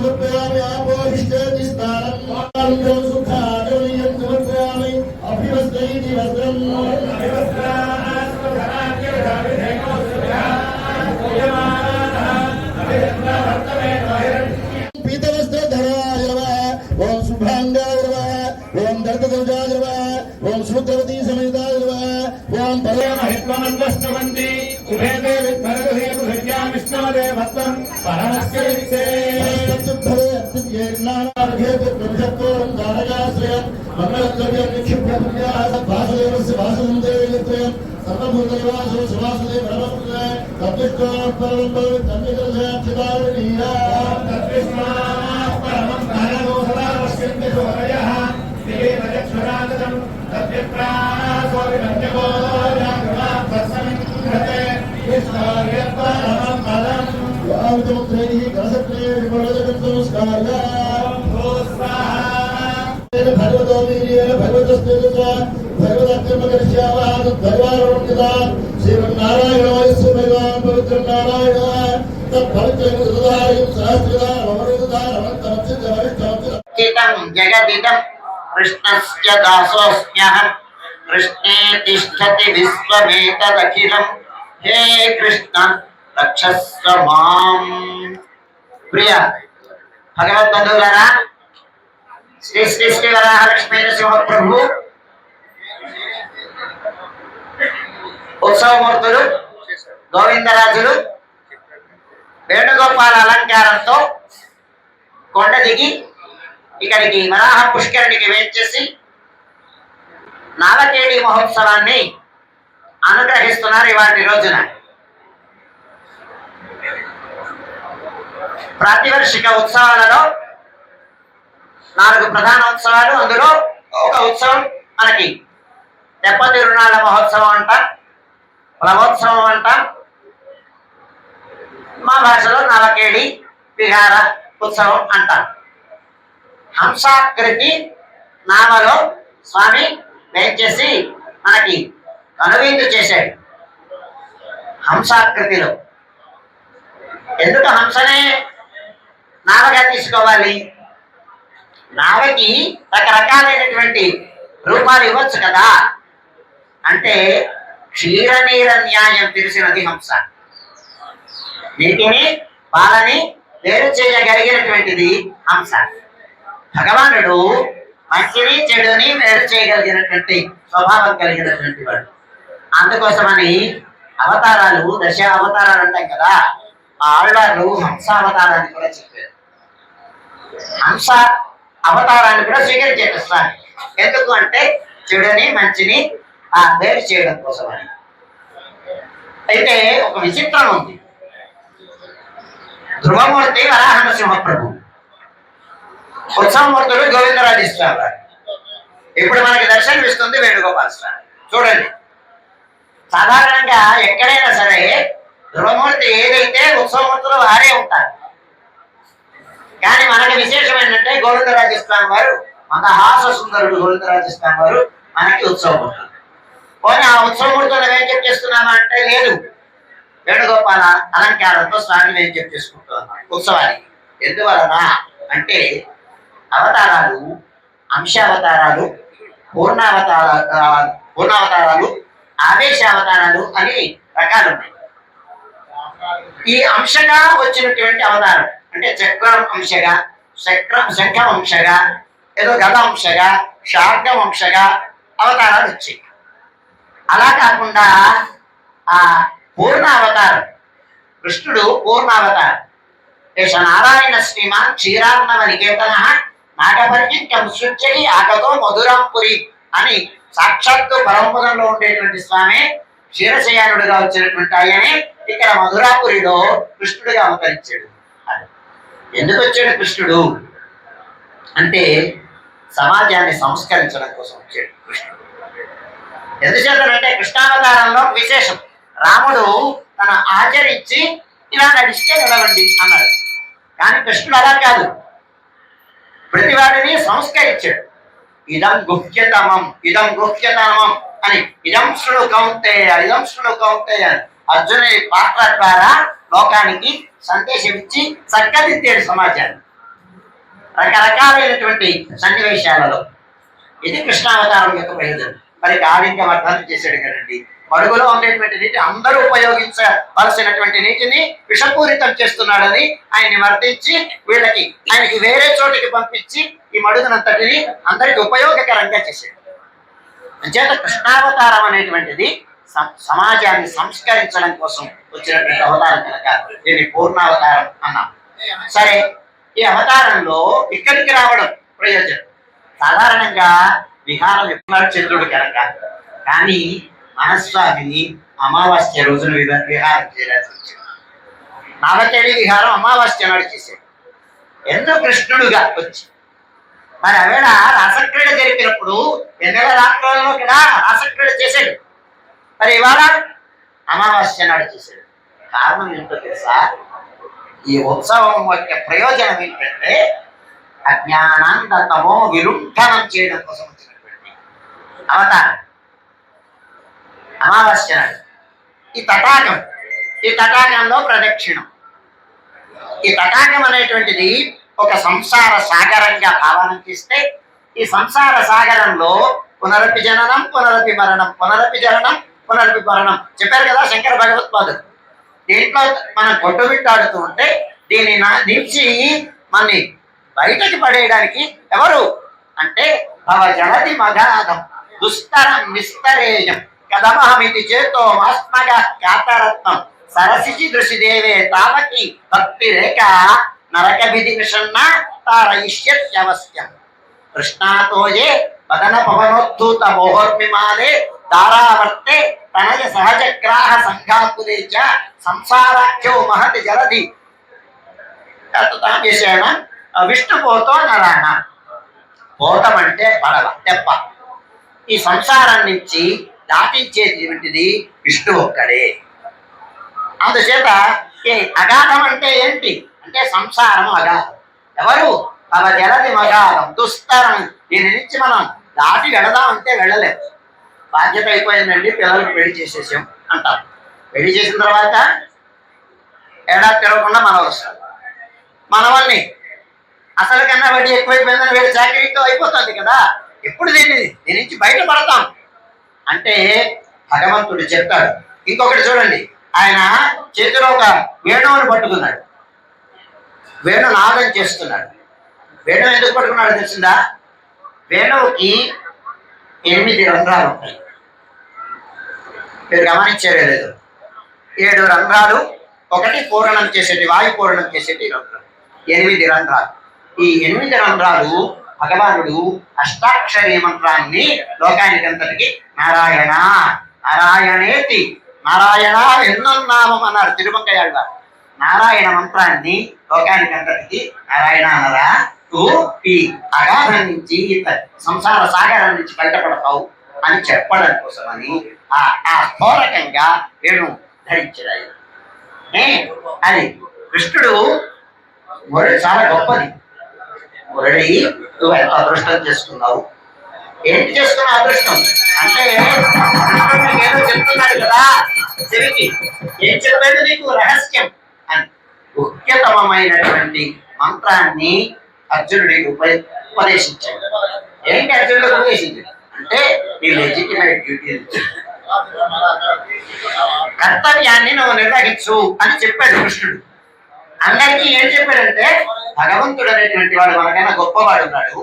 సమర్పయామి ఆపోహిష్ఠేతి స్థానం సుఖాజనీయం సమర్పయామి అభివస్త్రైతి వస్త్రం पीतवस्त्रधराय नमः ओम शुभांगाय नमः ओम दर्ददुर्गाय नमः ओम सूत्रवती समेताय नमः ओम परमहित्वमन्वस्तवन्ति उभेते विद्भरदुहे पृथिव्यां विष्णुवदे भक्तं परमस्य विक्षे तत्सुद्धरे अत्युज्ये ज्ञानार्घेतु प्रभुषत्वं कारकाश्रयं मंगलद्रव्यं निक्षिप्यपुण्याः वासुदेवस्य वासुदेवत्रयं सर्वभूतनिवासो सुवासुदेव परमपुत्रः तद्विष्णो परमं भवेत् तन्निकर्षयाक्षितारणीया तद्विष्णो परमं भगवो सदा पश्यन्ति सोदयः देवचक्षुरागतं तद्विप्रासो विभञ्जको जागृता तत्समिन्द्रते विष्णोर्यत्परमं पदम् यावतमुत्रैः कलशत्रैः विपणजगत्संस्कार्या भगवतो वीर्येण भगवतस्तेजसा भगवदत्यमकरिष्यामः तद्भगवानोन्नता श्रीमन्नारायणायस्य भगवान् पवित्रं नारायणः तत्पवित्रं सुधारयं सहस्रदानं अमृतदानमन्तमच्चितमरिष्टमच्चितम् चितं जगदिदं कृष्णस्य दासोऽस्म्यहं कृष्णे तिष्ठति विश्वमेतदखिलं हे कृष्ण रक्षस्व मां प्रिय भगवद्बन्धुलारा श्री श्री श्री वराहलक्ष्मी नरसिंह प्रभु उत्सवमूर्తులు గోవిందరాజులు వేణుగోపాల అలంకారంతో కొండ దిగి ఇక్కడికి వరాహ పుష్కరిణికి వేంచేసి నాలకేడి మహోత్సవాన్ని అనుగ్రహిస్తున్నారు ఇవాటి రోజున. ప్రాతివర్షిక ఉత్సవాలలో 4 ప్రధాన ఉత్సవాలు, అందులో ఒక ఉత్సవం మనకి తెప్ప తిరునాళ్ళ మహోత్సవం అంట, ప్లవోత్సవం అంట, మా భాషలో నవకేడి విహార ఉత్సవం అంట. హంసాకృతి నామలో స్వామి వేంచేసి మనకి కనువిందు చేశాడు. హంసాకృతిలో ఎందుకు హంసనే నావగా తీసుకోవాలి? నావకి రకరకాలైనటువంటి రూపాలు ఇవ్వచ్చు కదా. అంటే క్షీరనీర న్యాయం తెలిసినది హంస. నీటిని పాలని వేరు చేయగలిగినటువంటిది హంస. భగవానుడు మంచిని చెడుని వేరు చేయగలిగినటువంటి స్వభావం కలిగినటువంటి వాడు. అందుకోసమని అవతారాలు, దశ అవతారాలు అంటాం కదా, ఆ ఆళ్వార్లు హంస అవతారాన్ని కూడా చెప్పారు. హంస అవతారాన్ని కూడా స్వీకరించేస్తారు. ఎందుకు అంటే చెడుని మంచిని వేరు చేయడం కోసమని. అయితే ఒక విచిత్రం ఉంది. ధ్రువమూర్తి వరాహ నరసింహ ప్రభు, ఉత్సవమూర్తులు గోవిందరాజు స్వామి. ఇప్పుడు మనకి దర్శనం ఇస్తుంది వేణుగోపాల స్వామి. చూడండి, సాధారణంగా ఎక్కడైనా సరే ధ్రువమూర్తి ఏదైతే ఉత్సవమూర్తులు వారే ఉంటారు. కానీ మనకి విశేషం ఏంటంటే గోవిందరాజు స్వామి వారు, మందహాస సుందరుడు గోవిందరాజు స్వామి వారు మనకి ఉత్సవమూర్తులు. పోనీ ఆ ఉత్సవమూర్తులు ఏం చెప్పేస్తున్నామా అంటే లేదు, వేణుగోపాల అలంకారంతో స్వామిని ఏం చెప్పేసుకుంటున్నాం ఉత్సవానికి. ఎందువలన అంటే అవతారాలు, అంశావతారాలు, పూర్ణావతారాలు, ఆవేశావతారాలు అని రకాలు ఉన్నాయి. ఈ అంశగా వచ్చినటువంటి అవతారం అంటే చక్రం అంశగా, శంఖం అంశగా, ఏదో గద అంశగా, శార్గం అంశగా అవతారాలు వచ్చాయి. అలా కాకుండా ఆ పూర్ణ అవతారం, కృష్ణుడు పూర్ణావతారం. నారాయణ శ్రీమాన్ క్షీరార్ణవ నికేతన నాగపర్యంకం సృజ్యని ఆగతో మధురాంపురి అని సాక్షాత్తు పరమపదంలో ఉండేటువంటి స్వామి క్షీరశయానుడుగా వచ్చినటువంటి ఆయనే ఇక్కడ మధురాపురిలో కృష్ణుడిగా అవతరించాడు. ఎందుకు వచ్చాడు కృష్ణుడు అంటే సమాజాన్ని సంస్కరించడం కోసం వచ్చాడు కృష్ణుడు. ఎందుచేతనంటే కృష్ణావతారంలో విశేషం, రాముడు తన ఆచరించి ఇలా నడిస్తే నిలవండి అన్నాడు. కానీ కృష్ణుడు అలా కాదు, ప్రతివాడిని సంస్కరించాడు. ఇదం గుహ్యతమం, ఇదం గుహ్యతమం అని, ఇదం శృణు కౌంతేయ, ఇదం శృణు కౌంతేయ అని అర్జునుడి పాత్ర ద్వారా లోకానికి సందేశం ఇచ్చి చక్కదిద్దాడు సమాజాన్ని. రకరకాలైనటువంటి సన్నివేశాలలో. ఇది కృష్ణావతారం యొక్క ప్రయోజనం. మరి కాళింగం అర్థం చేశాడు కదండి, మడుగులో ఉండేటువంటి నీటి అందరూ ఉపయోగించవలసినటువంటి నీటిని విషపూరితం చేస్తున్నాడని ఆయన్ని మర్దించి వీళ్ళకి ఆయనకి వేరే చోటికి పంపించి ఈ మడుగునంతటిని అందరికి ఉపయోగకరంగా చేశాడు. అంచేత కృష్ణావతారం అనేటువంటిది సమాజాన్ని సంస్కరించడం కోసం వచ్చినటువంటి అవతారం కనుక దీన్ని పూర్ణావతారం అన్నాం. సరే, ఈ అవతారంలో ఇక్కడికి రావడం ప్రయోజనం. సాధారణంగా విహారం ఎప్పుడు చంద్రుడు కనుక, కానీ మహాస్వామిని అమావాస్య రోజున విహారం చేయాల్సి వచ్చింది. నాగకేళి విహారం అమావాస్య నాడు చేశాడు. ఎందుకు కృష్ణుడుగా వచ్చి మరి ఆవేళ రాసక్రీడ జరిపినప్పుడు ఎన్నెల రాత్రులలో కూడా రాసక్రీడ చేశాడు. మరి ఇవాళ అమావాస్య నాడు చేశాడు. కారణం ఏంటో తెలుసా? ఈ ఉత్సవం యొక్క ప్రయోజనం ఏంటంటే అజ్ఞానాంతమో విలుంఠనం చేయడం కోసం వచ్చినటువంటి అవతారం. అమావాస్య నాడు ఈ తటాకంలో ప్రదక్షిణం. ఈ తటాకం అనేటువంటిది ఒక సంసార సాగరంగా భావన చేస్తే, ఈ సంసార సాగరంలో పునరపి జననం, పునరపి మరణం, పునరపి జననం, పునరపి మరణం చెప్పారు కదా శంకర భగవత్పాదులు. దీంట్లో మనం కొట్టుమిట్టాడుతూ ఉంటే దీని నుంచి మనని బయటకి పడేయడానికి ఎవరు అంటే భవ జలది మగాధం దుస్తరం విస్తరేయం కదమహమితి చేతో వాస్మగా ఖ్యాతరత్నం సరసిచి దృషి దేవే తావకి భక్తి రేఖ నరక విధి విషన్న తారయిష్యత్యవశ్యం కృష్ణాతోయే వదన పవనోద్ధూత మోహోర్మిమాలే దారావర్తే తనయ సహజగ్రాహ సంఘాకులే చ సంసారాఖ్యో మహతి జలధి చేశాన విష్ణుపోతో నరాణ. పోతం అంటే పడవ, తెప్ప. ఈ సంసారం నుంచి దాటించేటువంటిది విష్ణు ఒక్కడే. అందుచేత ఈ అగాధం అంటే ఏంటి అంటే సంసారం అగాధం. ఎవరు అవ జలది మగాధం దుస్తరం. దీని నుంచి మనం దాటి వెళదామంటే వెళ్ళలేము. బాధ్యత అయిపోయిందండి, పిల్లలకు పెళ్లి చేసేసాం అంటారు. పెళ్లి చేసిన తర్వాత ఏడాది తిరగకుండా మనవలు వస్తారు. మనవల్ని అసలు కన్నా వడ్డీ ఎక్కువైపోయిందని వీడి చాకరీతో అయిపోతుంది కదా. ఎప్పుడు దీని నుంచి బయటపడతాం అంటే భగవంతుడు చెప్తాడు. ఇంకొకటి చూడండి, ఆయన చేతిలో ఒక వేణువుని పట్టుకున్నాడు. వేణు నాదం చేస్తున్నాడు. వేణువు ఎందుకు పట్టుకున్నాడు తెలిసిందా? వేణువుకి 8 రంధ్రాలు ఉంటాయి. మీరు గమనించేదే లేదు. 7 రంధ్రాలు, ఒకటి పూరణం చేసేటి వాయు పూరణం చేసేటి రంధ్రం, 8 రంధ్రాలు. ఈ 8 రంధ్రాలు భగవానుడు అష్టాక్షరీ మంత్రాన్ని లోకానికంతటికి నారాయణ నారాయణేతి నారాయణ ఎన్నోన్నామం అన్నారు తిరుమంగయ్య. నారాయణ మంత్రాన్ని లోకానికంతటికి నారాయణ అనరా నువ్వు ఈ అగాధం నుంచి సంసార సాగరం నుంచి బయటపడతావు అని చెప్పడం కోసమని ఆ స్థూలకంగా వేణు ధరించాడు. అది కృష్ణుడు మురళి చాలా గొప్పది. మురళి నువ్వు ఎంత అదృష్టం చేసుకున్నావు. ఏంటి చేసుకున్నావు అదృష్టం అంటే కృష్ణుడు ఏదో చెప్తున్నాడు కదా చెవికి. ఏం చెప్పాడు నీకు? రహస్యం అని ముఖ్యతమైనటువంటి మంత్రాన్ని అర్జునుడికి ఉపదేశించాడు. ఏంటి అర్జునుడికి ఉపదేశించాడు అంటే నీ లెజిటిమేట్ డ్యూటీ, కర్తవ్యాన్ని నువ్వు నిర్వహించు అని చెప్పాడు కృష్ణుడు. అందరికీ ఏం చెప్పాడంటే భగవంతుడు అనేటువంటి వాడు మనకైనా గొప్పవాడు ఉన్నాడు,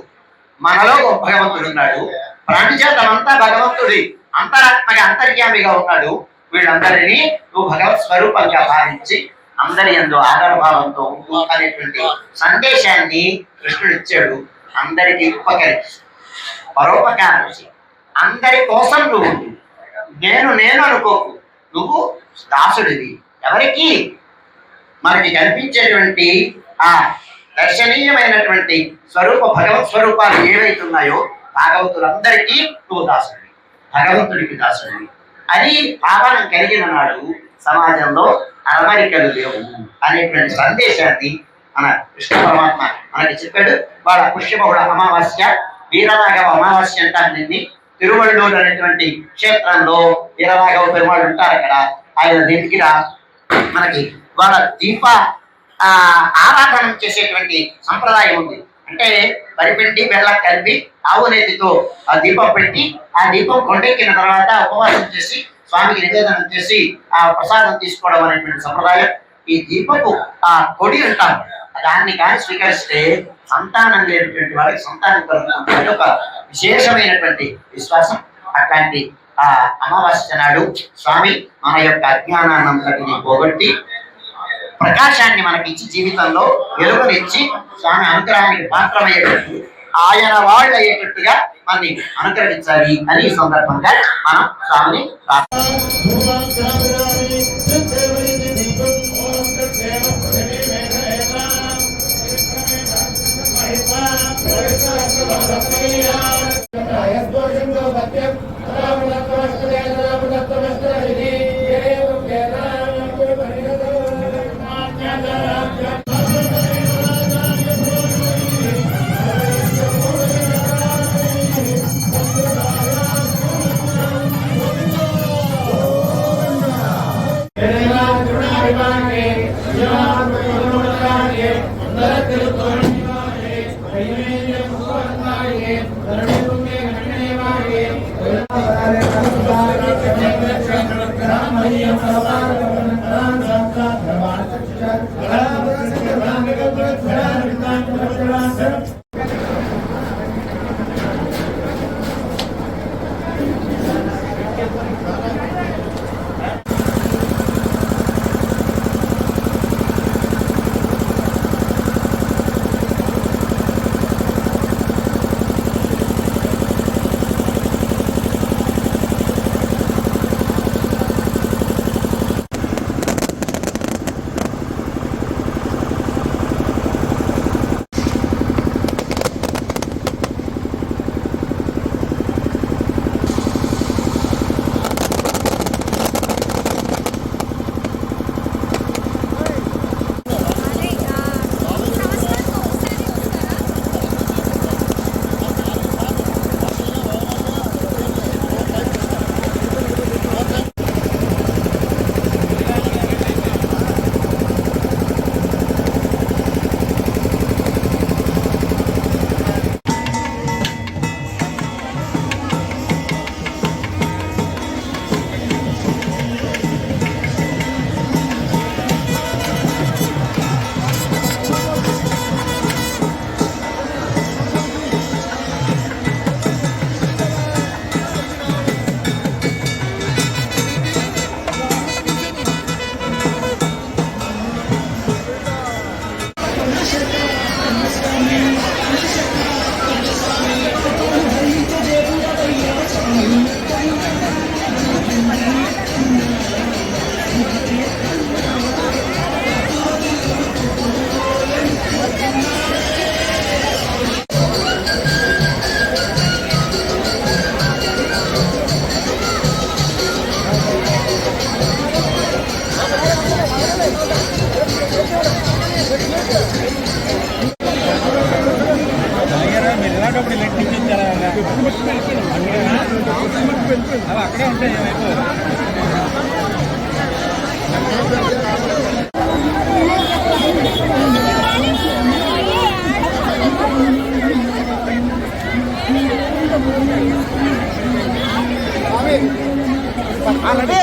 మనలో గొప్ప భగవంతుడు ఉన్నాడు, ప్రాణిజాతమంతా భగవంతుడి అంతరాత్మగా అంతర్యామిగా ఉన్నాడు. వీళ్ళందరినీ నువ్వు భగవత్ స్వరూపంగా భావించి అందరి యందు ఆదరభావంతో ఉంటూ అనేటువంటి సందేశాన్ని కృష్ణుడు ఇచ్చాడు. అందరికీ ఉపకరించి పరోపకారం అందరి కోసం నువ్వు నేను అనుకోకు, నువ్వు దాసుడివి. ఎవరికి? మనకి కనిపించేటువంటి ఆ దర్శనీయమైనటువంటి స్వరూప భగవత్ స్వరూపాలు ఏవైతున్నాయో భాగవతులందరికీ నువ్వు దాసుడివి, భగవంతుడికి దాసుడివి అని భావన కలిగిన నాడు సమాజంలో అరమరికలు లేవు అనేటువంటి సందేశాన్ని మన కృష్ణ పరమాత్మ మనకి చెప్పాడు. వాళ్ళ పుష్యబహుళ అమావాస్య, వీరరాఘవ అమావాస్య అంటారు దీన్ని. తిరువళ్ళూరు అనేటువంటి క్షేత్రంలో వీరరాఘవ పెరుమాళ్ళు ఉంటారు. అక్కడ ఆయన దగ్గర మనకి వాళ్ళ దీప ఆరాధన చేసేటువంటి సంప్రదాయం ఉంది. అంటే వరిపిండి బెల్లం కలిపి ఆవు నేతితో ఆ దీపం పెట్టి ఆ దీపం కొండెక్కిన తర్వాత ఉపవాసం చేసి స్వామికి నివేదనం చేసి ఆ ప్రసాదం తీసుకోవడం అనేటువంటి సంప్రదాయం. ఈ దీపపు ఆ కొడి అంటాం, దాన్ని కానీ స్వీకరిస్తే సంతానం లేనటువంటి వారికి సంతానం కలుగుతుంది ఒక విశేషమైనటువంటి విశ్వాసం. అట్లాంటి ఆ అమావాస్య నాడు స్వామి మన యొక్క అజ్ఞానాన్నంతటిని పోగొట్టి ప్రకాశాన్ని మనకిచ్చి జీవితంలో వెలుగునిచ్చి స్వామి అనుగ్రహానికి పాత్రమయ్యేటట్టు ఆయన వాళ్ళు అయ్యేటట్టుగా మనని అనుగ్రహించాలి అని ఈ సందర్భంగా మనం స్వామిని అక్కడే ఉంటాయి ఆల్రెడీ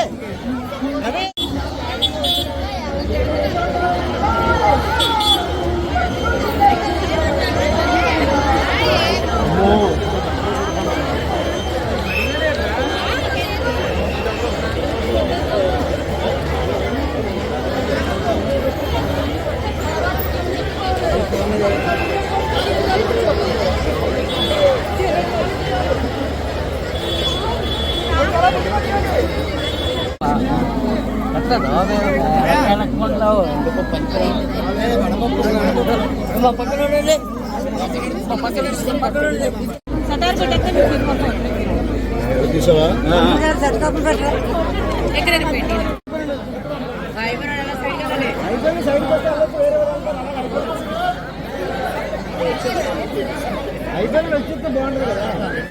అయిపోయి వచ్చేస్తే బాగుంటుంది కదా.